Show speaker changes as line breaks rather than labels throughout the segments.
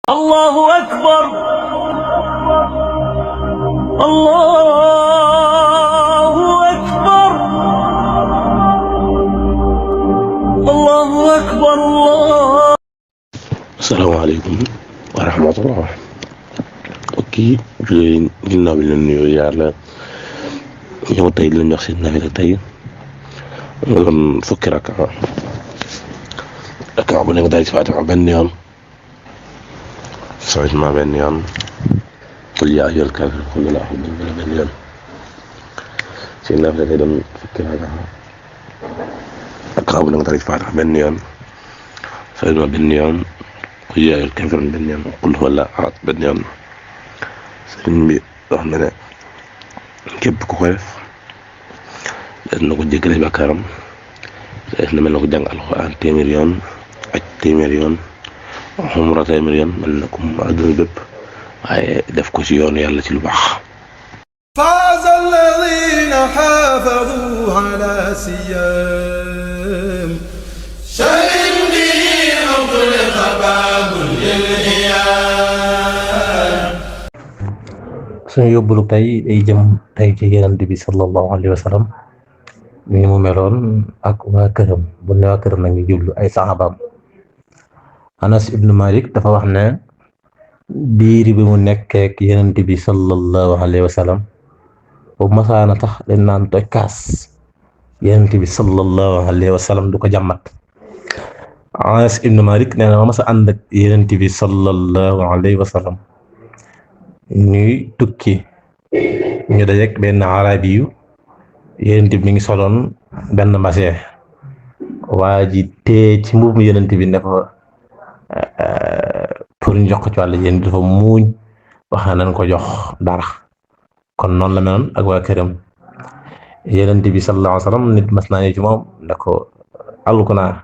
الله أكبر الله أكبر الله أكبر الله.
asalaamaaleykum wa rahmatullah. ok ginnaaw bi leen nuyoo yàlla ñëw tey di leen jox seen nafila tey mu doon fukki raka bu nekk daal ci Faatiha benn yoon, seulement benn yoon, qul yaa ayyuhal kaafiruun qul laa a'uudu bi benn yoon. seen nafila tey doon fukki raka bu nekk daal ci Faatiha benn yoon, seulement benn yoon, qul yaa ayyuhal kaafiruun benn yoon, qul huwallaahu ahad benn yoon. sëriñ bi wax na ne képp ku ko def des na ko jéggale bàkkaaram, des na mel na ko jàng alxuraan téeméer yoon, aj téeméer yoon, umra téeméer yoon, mel na ko mu àdduna bépp, waaye def ko ci yoonu yàlla ci lu baax.
faaza allaziina haafazuu alaa siyaam shahrin bihi ughliqa baabun lil iyaam.
suñu yóbbulu tey day jëm tey ci Yonent bi sallallahu alayhi wa sallam ni mu meloon ak waa këram. bu ne waa këram nag ñu jublu ay saxaabaam. Anas ibnu Malik dafa wax ne diir bi mu nekkee ak Yonent bi sallallahu alayhi wa sallam boobu masaana tax dañ naan toj kaas, Yonent bi sallallahu alayhi wa sallam du ko jàmmat. Anas ibnu Malik nee na ma masa ànd ak Yonent bi sallallahu alayhi wa sallam ñuy tukki, ñu dajeek benn arabi yu Yonent bi mi ngi soloon benn mbase, waa ji tee ci mbubu Yonent bi ne ko pour ñu jox ko ci wàll yéen dafa muuñ wax nañ ko jox dara. kon noonu la meloon ak waa këram. Yonent bi sallallahu alayhi wa sallam nit mas naa ñëw ci moom ne ko alku naa,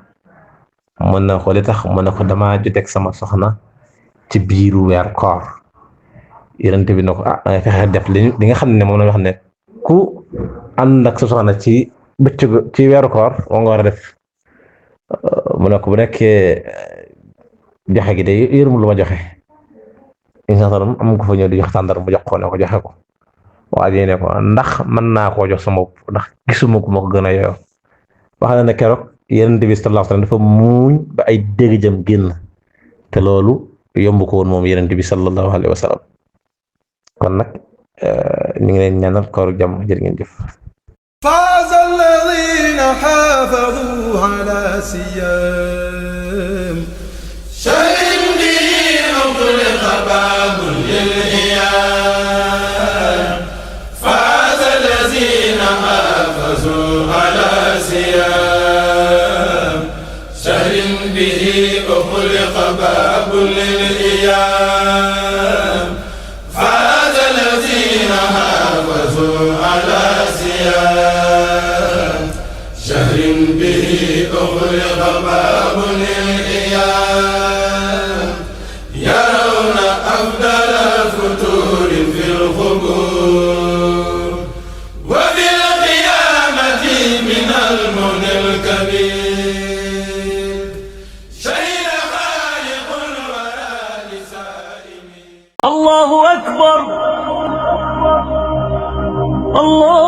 mën na ko li tax mën na ko dama joteeg sama soxna ci biiru weer koor. Yonent bi ne ko dangay fexe def li nga xam ne moom la wax ne ku ànd ak sa soxna ci bëccëg ci weeru koor moo nga war a def. mu ne ko bu nekkee joxe gi day yërëm lu ma joxe. incha am ko fa ñëw di jox tàndar mu jox ko ne ko joxe ko. waa ji ne ko ndax mën naa koo jox sama bopp ndax gisuma ko ma ko gën a yeyoo. wax na ne keroog Yonent bi sallallahu alayhi wa sallam dafa muuñ ba ay dégg jëm génn te loolu yomb ko woon moom Yonent bi sallallahu alayhi wa sallam. kon nag ñu ngi leen ñaanal koor jàmm, jërë ngeen jëf.
faaza allaziina haafazuu alaa siyaam shahrin bihi ughliqa baabun lil iyaam. faaza allaziina haafazuu alaa siyaam shahrin bihi ughliqa baabun lil iyaam. faaza allaziina haafazuu alaa siyaam shahrin bihi ughliqa baabun lil iyaam. yarawna afdala futuurin fil qubuur wa fil qiyaamati minal munil kabiir. shahida xaaliqul waraa li saa'imiin.
الله أكبر الله